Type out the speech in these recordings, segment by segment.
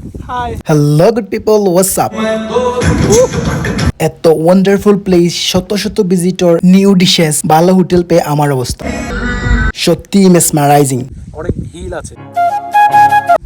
Hi. Hello good people, what's up? এত wonderful place, শত শত ভিজিটর, নিউ ডিশেস, ভালো হোটেল পেয়ে আমার অবস্থা সত্যি মেসমারাইজিং। অনেক হিল আছে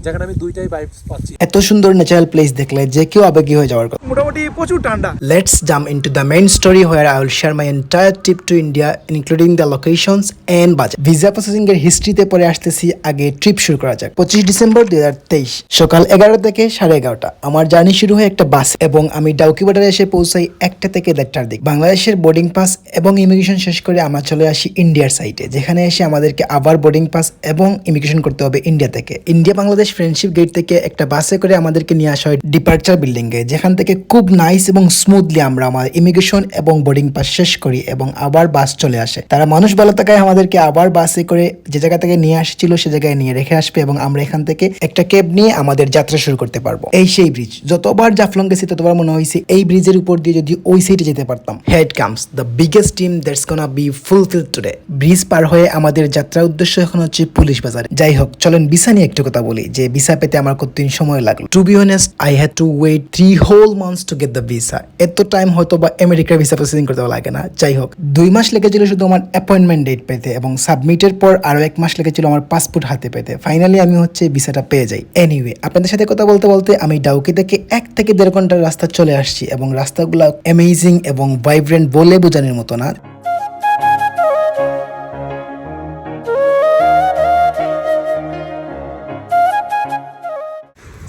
যেখানে আমি দুইটাই ভাইবস পাচ্ছি। এত সুন্দর ন্যাচারাল প্লেস দেখলে যে কেউ আবেগী হয়ে যাওয়ার কথা। মোটামুটি প্রচুর ঠান্ডা। Let's jump into the main story where I will share my entire trip to India including the locations and budget. Visa processing এর হিস্ট্রিতে পরে আসতেছি, আগে ট্রিপ শুরু করা যাক। 25 ডিসেম্বর 2023 সকাল 11 থেকে 11:30 আমার জার্নি শুরু হয় একটা বাস এবং আমি ডাউকি বর্ডারে এসে পৌঁছাই 1টা থেকে 1:30টার দিক। বাংলাদেশের বোর্ডিং পাস এবং ইমিগ্রেশন শেষ করে আমরা চলে আসি ইন্ডিয়ার সাইটে, যেখানে এসে আমাদেরকে আবার বোর্ডিং পাস এবং ইমিগ্রেশন করতে হবে ইন্ডিয়া থেকে। ইন্ডিয়া বাংলাদেশ ফ্রেন্ডশিপ গেট থেকে একটা বাসে করে আমাদেরকে নিয়ে আসা হয় ডিপার্চার বিল্ডিং এ, যেখান থেকে খুব নাইস এবং স্মুথলি আমরা আমাদের ইমিগ্রেশন এবং বোর্ডিং পাস শেষ করি এবং আবার বাস চলে আসে। তারা মানুষ ভালো থাকায় আমাদেরকে আবার বাসে করে যে জায়গা থেকে নিয়ে আসছিল সে জায়গায় নিয়ে রেখে আসবে এবং আমরা এখান থেকে একটা ক্যাব নিয়ে আমাদের যাত্রা শুরু করতে পারবো। এই সেই ব্রিজ, যতবার জাফলং গেছি ততবার মনে হয়েছে এই ব্রিজের উপর দিয়ে যদি ওই সাইডে যেতে পারতাম। Head comes the biggest team that's gonna be fulfilled today. Bridge পার হয়ে আমাদের যাত্রার উদ্দেশ্য এখন হচ্ছে পুলিশ বাজার। যাই হোক, চলেন ভিসা নিয়ে একটু কথা বলি যে ভিসা পেতে আমার কতদিন সময় লাগলো। To be honest, I had to wait 3 whole months to get the visa. এত টাইম হয়তো বা আমেরিকার ভিসা প্রসেসিং করতে লাগে না। যাই হোক, 2 মাস লেগেছিল শুধু আমার অ্যাপয়েন্টমেন্ট ডেট পেতে এবং সাবমিটের পর আরো 1 মাস লেগেছিল আমার পাসপোর্ট হাতে পেতে। ফাইনালি আমি হচ্ছে ভিসাটা পেয়ে যাই। এনিওয়ে, আপনাদের সাথে কথা বলতে বলতে আমি ডাউকি থেকে 1 থেকে 1.5 ঘন্টার রাস্তা চলে আসছি এবং রাস্তাগুলো অ্যামেজিং এবং ভাইব্রেন্ট বলে বোঝানোর মতো না।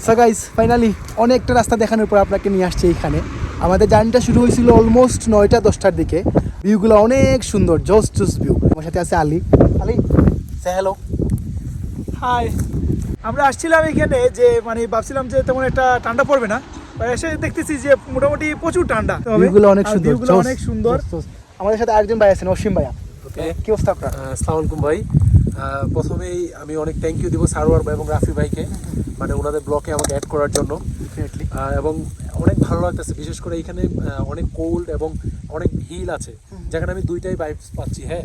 সো গাইস, ফাইনালি অনেকটা রাস্তা দেখানোর পর আপনাকে নিয়ে আসছে এইখানে। আমাদের জার্নিটা শুরু হয়েছিল অলমোস্ট 9টা-10টার দিকে। ভিউগুলো অনেক সুন্দর, জোস জোস ভিউ। আমার সাথে আছে আলী। আলী, সে হ্যালো। হাই। আমরা আসছিলাম এখানে যে ভাবছিলাম যে তেমন একটা ঠান্ডা পড়বে না, এসে দেখতেছি যে মোটামুটি প্রচুর ঠান্ডা। ভিউগুলো অনেক সুন্দর, ভিউগুলো অনেক সুন্দর। আমাদের সাথে আরেকজন ভাই আছেন, অসীম ভাইয়া। কি অবস্থা আপনার? আসসালামু আলাইকুম ভাই। প্রথমেই আমি অনেক থ্যাংক ইউ দিব সারোয়ার ভাই এবং রাফি ভাইকে, ওনাদের ব্লকে আমাকে অ্যাড করার জন্য। এবং অনেক ভালো লাগতেছে, বিশেষ করে এখানে অনেক কোল্ড এবং অনেক হিল আছে যেখানে আমি দুইটাই ভাইবস পাচ্ছি। হ্যাঁ,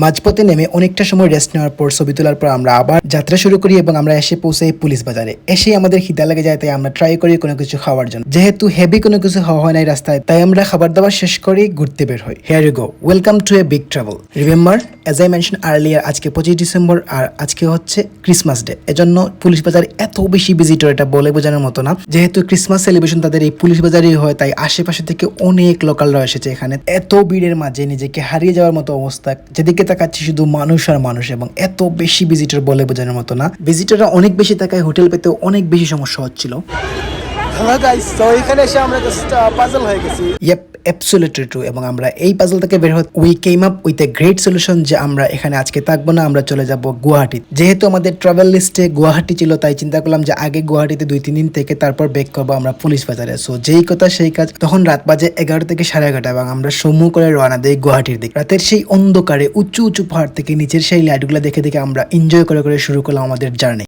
মাঝপথে নেমে অনেকটা সময় রেস্ট নেওয়ার পর ছবি তোলার পর আমরা আবার যাত্রা শুরু করি এবং আমরা এসে পৌঁছাই পুলিশ বাজারে। এসেই আমাদের খিদা লেগে যায়, তাই আমরা ট্রাই করি কোনো কিছু খাওয়ার জন্য। যেহেতু হেভি কোনো কিছু খাওয়া হয় নাই রাস্তায়, তাই আমরা খাবার দাবার শেষ করে ঘুরতে বের হই। Here you go, welcome to a big travel. Remember, as I mention earlier, আজকে 25 ডিসেম্বর আর আজকে হচ্ছে ক্রিসমাস ডে। এজন্য পুলিশ বাজার এত বেশি ভিজিটর, এটা বলে বোঝানোর মতো না। যেহেতু ক্রিসমাস সেলিব্রেশন তাদের এই পুলিশ বাজারেই হয়, তাই আশেপাশে থেকে অনেক লোকালরা এসেছে এখানে। এত ভিড়ের মাঝে নিজেকে হারিয়ে যাওয়ার মতো অবস্থা, যেদিকে তাকাচ্ছি শুধু মানুষ আর মানুষ এবং এত বেশি ভিজিটর বলে বোঝানোর মতো না। ভিজিটররা অনেক বেশি থাকায় হোটেল পেতে অনেক বেশি সমস্যা হচ্ছিল। হ্যালো গাইস, তো এখানে এসে আমরা জাস্ট পাজল হয়ে গেছি। ইয়েপ, অ্যাবসলিউটলি ট্রু। এবং আমরা এই পাজল থেকে বের হতে we came up with a great solution যে আমরা এখানে আজকে থাকবো না, আমরা চলে যাব গুয়াহাটি। যেহেতু আমাদের ট্রাভেল লিস্টে গুয়াহাটি ছিল, তাই চিন্তা করলাম যে আগে গুয়াহাটিতে 2-3 দিন থেকে তারপর ব্যাক করবো আমরা পুলিশ বাজারে। সো যেই কথা সেই কাজ। তখন রাত বাজে 11 থেকে 11:30 এবং আমরা সমূহ করে রওনা দেই গুয়াহাটির দিকে। রাতের সেই অন্ধকারে উঁচু উঁচু পাহাড় থেকে নিচের সেই লাইটগুলো দেখে দেখে আমরা এনজয় করে করে শুরু করলাম আমাদের journey.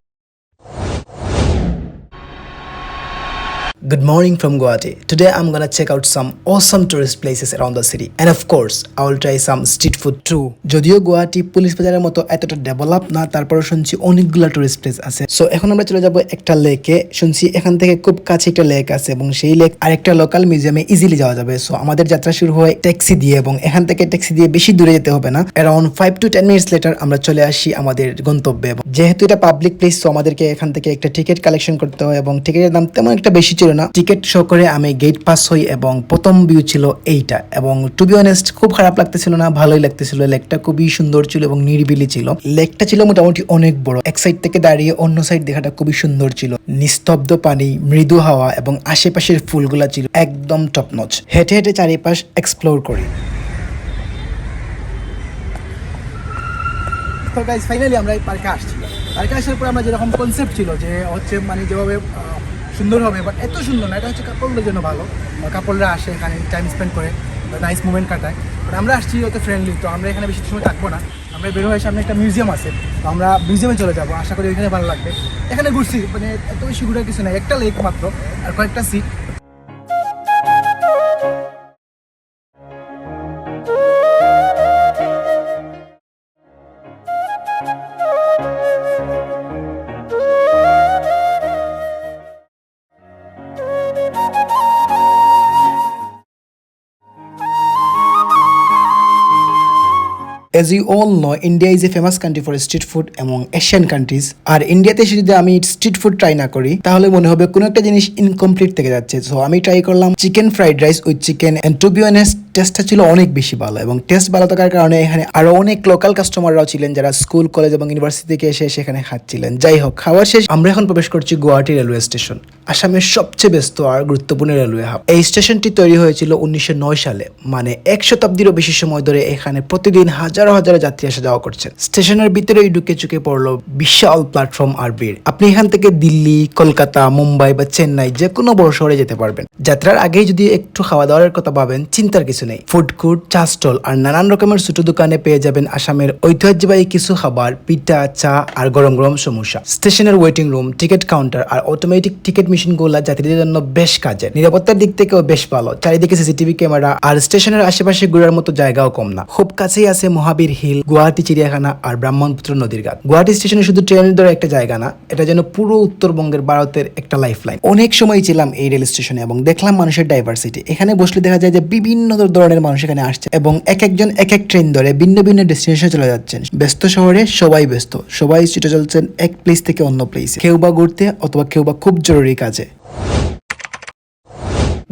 Good morning from Guwahati. Today I'm gonna check out some awesome tourist places around the city. And of course, I will try some street food too. যদিও গুয়াহাটি পুলিশ বাজারের মতো এতটা ডেভেলপ না, তারপরে শুনছি অনেকগুলো টুরিস্ট প্লেস আছে। So এখন আমরা চলে যাব একটা লেকে। শুনছি এখান থেকে খুব কাছে একটা লেক আছে এবং সেই লেক আরেকটা লোকাল মিউজিয়ামে ইজিলি যাওয়া যাবে। সো আমাদের যাত্রা শুরু হয় ট্যাক্সি দিয়ে এবং এখান থেকে ট্যাক্সি দিয়ে বেশি দূরে যেতে হবে না। অ্যারাউন্ড 5 to 10 মিনিটস লেটার আমরা চলে আসি আমাদের গন্তব্যে। যেহেতু এটা পাবলিক প্লেস, সো আমাদেরকে এখান থেকে একটা টিকিট কালেকশন করতে হয় এবং টিকিটের দাম তেমন একটা বেশি ছিল না। টিকিট শো করে আমি গেট পাস হই এবং প্রথম ভিউ ছিল এইটা। এবং টু বি অনেস্ট খুব খারাপ লাগতেছিল না, ভালোই লাগতেছিল। লেকটা খুবই সুন্দর ছিল এবং নিরিবিলি ছিল। লেকটা ছিল মোটামুটি অনেক বড়। এক সাইড থেকে দাঁড়িয়ে অন্য সাইড দেখাটা খুবই সুন্দর ছিল। নিস্তব্ধ পানি, মৃদু হাওয়া এবং আশেপাশের ফুলগুলা ছিল একদম টপ নচ। হেঁটে হেঁটে চারিপাশ এক্সপ্লোর করি। তো গাইস, ফাইনালি আমরা এই পার্কে আসছি। পার্কে আসার পর আমরা যেরকম কনসেপ্ট ছিল যে হচ্ছে যেভাবে সুন্দর হবে, বাট এত সুন্দর না। এটা হচ্ছে কাপলদের জন্য ভালো, কাপলরা আসে এখানে টাইম স্পেন্ড করে, নাইস মুভমেন্ট কাটায়। বাট আমরা আসছি হতে ফ্রেন্ডলি, তো আমরা এখানে বেশি সময় থাকবো না। আমরা বের হয়ে সামনে একটা মিউজিয়াম আছে, তো আমরা মিউজিয়ামে চলে যাবো। আশা করি ওইখানে ভালো লাগবে। এখানে ঘুরছি, এত বেশি ঘুরার কিছু নাই, একটা লেক মাত্র আর কয়েকটা seat. As you all know, India is a famous country for street food among Asian countries. আর ইন্ডিয়াতে এসে যদি আমি স্ট্রিট ফুড ট্রাই না করি তাহলে মনে হবে কোনো একটা জিনিস ইনকমপ্লিট থেকে যাচ্ছে। সো আমি ট্রাই করলাম chicken fried rice with chicken, and to be honest টেস্টটা ছিল অনেক বেশি ভালো, এবং টেস্ট ভালো থাকার কারণে এখানে আরো অনেক লোকাল কাস্টমাররাও ছিলেন যারা স্কুল, কলেজ এবং ইউনিভার্সিটি থেকে এসে সেখানে খাচ্ছিলেন। যাই হোক, খাওয়ার শেষ আমরা এখন প্রবেশ করছি গুয়াহাটি রেলওয়ে স্টেশন, আসামের সবচেয়ে ব্যস্ত আর গুরুত্বপূর্ণ রেলওয়ে হাব। এই স্টেশনটি তৈরি হয়েছিল 1909 সালে, মানে 1 শতাব্দীরও বেশি সময় ধরে এখানে প্রতিদিন হাজারো হাজারো যাত্রী আসা যাওয়া করছেন। স্টেশনের ভিতরেই ঢুকে চুকে পড়লো বিশাল প্ল্যাটফর্ম আর ভিড়। আপনি এখান থেকে দিল্লি, কলকাতা, মুম্বাই বা চেন্নাই যে কোনো বড় শহরে যেতে পারবেন। যাত্রার আগেই যদি একটু খাওয়া দাওয়ার কথা ভাবেন, চিন্তার কিছু নেই। ফুড কোর্ট, চা স্টল আর নানান রকমের ছোট দোকানে পেয়ে যাবেন আসামের ঐতিহ্যবাহী কিছু খাবার, পিঠা, চা আর গরম গরম সমোসা। স্টেশনের ওয়েটিং রুম, টিকিট কাউন্টার আর অটোমেটিক টিকিট মেশিন গুলা যাত্রীদের জন্য বেশ কাজের। নিরাপত্তার দিক থেকেও বেশ ভালো, চারিদিকে সিসিটিভি ক্যামেরা আর স্টেশনের আশেপাশে ঘোরার মতো জায়গাও কম না। খুব কাছেই আছে মহাবীর হিল, গুয়াহাটি চিড়িয়াখানা আর ব্রাহ্মণপুত্র নদীর ঘাট। গুয়াহাটি স্টেশনে শুধু ট্রেনের ধরে একটা জায়গা না, এটা যেন পুরো উত্তরবঙ্গের ভারতের একটা লাইফ লাইন। অনেক সময় ছিলাম এই রেল স্টেশনে এবং দেখলাম মানুষের ডাইভার্সিটি। এখানে বসলে দেখা যায় যে বিভিন্ন ধরনের মানুষ এখানে আসছে এবং এক একজন এক এক ট্রেন ধরে ভিন্ন ভিন্ন ডেস্টিনেশনে চলে যাচ্ছেন। ব্যস্ত শহরে সবাই ব্যস্ত, সবাই ছুটে চলছেন এক প্লেস থেকে অন্য প্লেসে, কেউ বা ঘুরতে অথবা কেউ বা খুব জরুরি কাজে।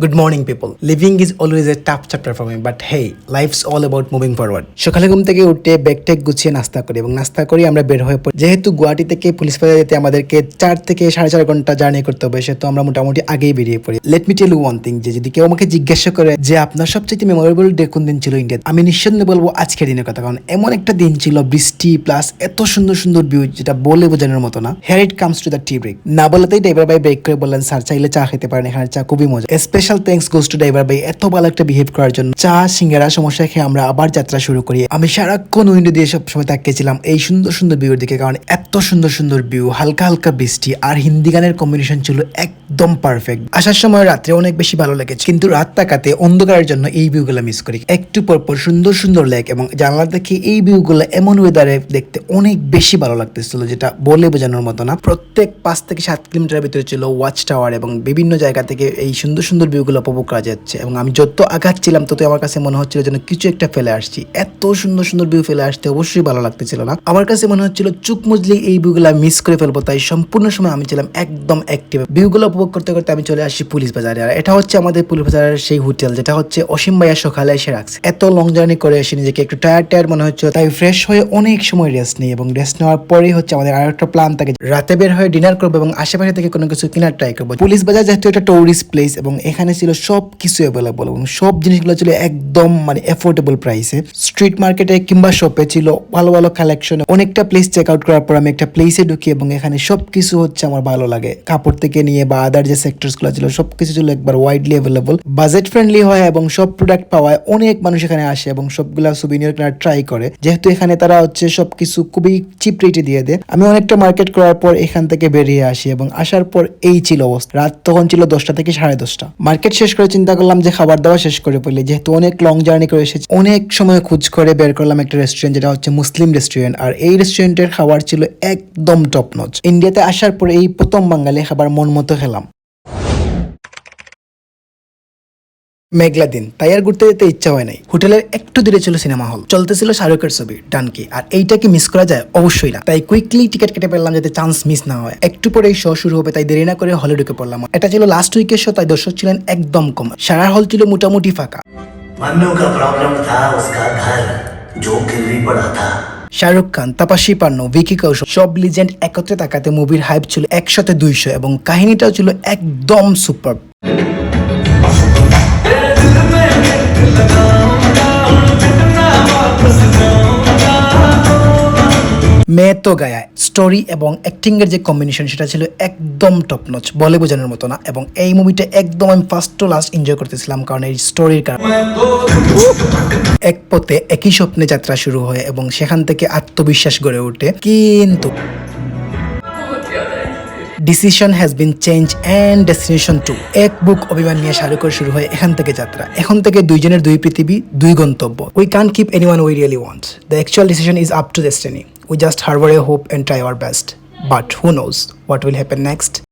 Good morning people. Living is always a tough chapter for me, but hey, life's all about moving forward. সকালে ঘুম থেকে উঠে ব্যাগ ট্যাগ গুছিয়ে নাস্তা করি এবং নাস্তা করি আমরা বের হয়ে পড়ি। যেহেতু গুয়াহাটি থেকে পুলিশ বাজার যেতে আমাদেরকে 4 থেকে 4.5 ঘন্টা জার্নি করতে হবে, সেহেতু আমরা মোটামুটি আগেই বেরিয়ে পড়ি। Let me tell you one thing, যে যদি কেউ আমাকে জিজ্ঞাসা করে যে আপনার সবচেয়ে মেমোরেবল ডে কোন দিন ছিল ইন্ডিয়াতে, আমি নিঃসন্দেহে বলবো আজকের দিনের কথা। কারণ এমন একটা দিন ছিল, বৃষ্টি প্লাস এত সুন্দর সুন্দর ভিউ যেটা বলে বোঝানোর মতো না। Here it comes to the tea break. না বলতেই ড্রাইভার ভাই ব্রেক করে বললেন, স্যার চাইলে চা খেতে পারেন, এখানে চা খুবই মজা। Special thanks goes to driver ভাই এত ভালো একটা বিহেভ করার জন্য। চা, সিঙ্গারা, সমস্যা খেয়ে আমরা আবার যাত্রা শুরু করি। আমি সারাক্ষণ উইন্ডো দিয়ে সবসময় তাকিয়েছিলাম এই সুন্দর সুন্দর ভিউর দিকে, কারণ এত সুন্দর সুন্দর ভিউ, হালকা হালকা বৃষ্টি আর হিন্দি গানের কম্বিনেশন ছিল একদম পারফেক্ট। আসার সময় রাত্রে অনেক বেশি ভালো লেগেছে, কিন্তু রাত তাকাতে অন্ধকারের জন্য এই ভিউগুলো মিস করি। একটু পরপর সুন্দর সুন্দর লেক এবং জানলা দেখে এই ভিউগুলো এমন ওয়েদারে দেখতে অনেক বেশি ভালো লাগতেছিল, যেটা বলে বোঝানোর মতো না। প্রত্যেক 5 থেকে 7 কিলোমিটারের ভিতরে ছিল ওয়াচ টাওয়ার এবং বিভিন্ন জায়গা থেকে এই সুন্দর সুন্দর ভিউগুলো উপভোগ করা যাচ্ছে। এবং আমি যত আগাচ্ছিলাম ততই আমার কাছে মনে হচ্ছিল যেন কিছু একটা ফেলে আসছি। এত সুন্দর সুন্দর ভিউ ফেলে আসতে অবশ্যই ভালো লাগতেছিল না, আমার কাছে মনে হচ্ছিল চুপ মুজলি এই ভিউগুলো মিস করে ফেলবো। তাই সম্পূর্ণ সময় আমি ছিলাম একদম অ্যাক্টিভ। ভিউগুলো উপভোগ করতে করতে আমি চলে আসি পুলিশ বাজারে। আর এটা হচ্ছে আমাদের পুলিশ বাজারের সেই হোটেল যেটা হচ্ছে অসীম ভাইয়া সকালে এসে রাখছে। এত লং জার্নি করে এসে নিজেকে একটু টায়ার্ড মনে হচ্ছে, তাই ফ্রেশ হয়ে অনেক সময় রেস্ট নিই এবং রেস্ট নেওয়ার পরেই হচ্ছে আমাদের আর একটা প্ল্যান থাকে, রাতে বের হয়ে ডিনার করবো এবং আশেপাশে থেকে কোনো কিছু কেনার ট্রাই করবো। পুলিশ বাজার যেহেতু একটা টুরিস্ট প্লেস এবং এখানে ছিল সব কিছু অ্যাভেলেবল এবং সব জিনিসগুলো ছিল একদম মানে অ্যাফোর্ডেবল প্রাইসে। স্ট্রিট মার্কেটে কিংবা শপে ছিল ভালো ভালো কালেকশন। অনেকটা প্লেস চেক আউট করার পর আমি একটা প্লেসে ঢুকি এবং এখানে সবকিছু হচ্ছে আমার ভালো লাগে। কাপড় থেকে নিয়ে বা আদার যে সেক্টরস গুলো ছিল সবকিছু ছিল একবার ওয়াইডলি অ্যাভেলেবল, বাজেট ফ্রেন্ডলি হয় এবং সব প্রোডাক্ট পাওয়ায় অনেক মানুষ এখানে আসে এবং সবগুলা সুভিনিয়র কেনার ট্রাই করে, যেহেতু এখানে তারা হচ্ছে সবকিছু খুবই চিপ রেটে দিয়ে দেয়। আমি অনেকটা মার্কেট করার পর এখান থেকে বেরিয়ে আসি এবং আসার পর এই ছিল অবস্থা। রাত তখন ছিল 10টা থেকে 10:30। মার্কেট শেষ করে চিন্তা করলাম যে খাবার দাওয়া শেষ করে পড়লে, যেহেতু অনেক লং জার্নি করে এসেছি, অনেক সময় খোঁজ করে বের করলাম একটা রেস্টুরেন্ট যেটা হচ্ছে মুসলিম রেস্টুরেন্ট। আর এই রেস্টুরেন্টের খাবার ছিল একদম টপ নচ। ইন্ডিয়াতে আসার পরে এই প্রথম বাঙালি খাবার মন মতো খেলাম। মেঘলা দিন, তাই আর ঘুরতে যেতে ইচ্ছা হয় নাই। হোটেলের একটু দূরে ছিল সিনেমা হল, চলতেছিল শাহরুখের ছবি ডানকি। আর এইটা কি মিস করা যায়? অবশ্যই না। তাই কুইকলি টিকিট কেটে ফেললাম যাতে চান্স মিস না হয়। একটু পরে এই শো শুরু হবে, তাই দেরি না করে হলে ঢুকে পড়লাম। এটা ছিল লাস্ট উইকের শো, তাই দর্শক ছিলেন একদম কম। সারা হল ছিল মোটামুটি ফাঁকা। मन्नू का प्रॉब्लम था उसका घर जो गिरवी पड़ा था। শাহরুখ খান, তাপসী পান্নু, ভিকি কৌশল সব লিজেন্ড একত্রে তাকাতে মুভির হাইপ ছিল 100-200 এবং কাহিনীটাও ছিল একদম সুপার। মেয়ে তো গায়া স্টোরি এবং অ্যাক্টিং এর যে কম্বিনেশন সেটা ছিল একদম টপ নচ, বলে বোঝানোর মতো না। এবং এই মুভিটা একদম আমি ফার্স্ট টু লাস্ট এনজয় করতেছিলাম, কারণ এই স্টোরির কারণে। এক পথে একই স্বপ্নে যাত্রা শুরু হয় এবং সেখান থেকে আত্মবিশ্বাস গড়ে ওঠে, কিন্তু decision has been change and destination too. এক বুক অভিমান নিয়ে শাহরুখের শুরু হয় এখান থেকে যাত্রা। এখন থেকে দুইজনের দুই পৃথিবী, দুই গন্তব্য। We can't keep anyone we really want. The actual decision is up to destiny. We just harbor a hope and try our best. But who knows what will happen next?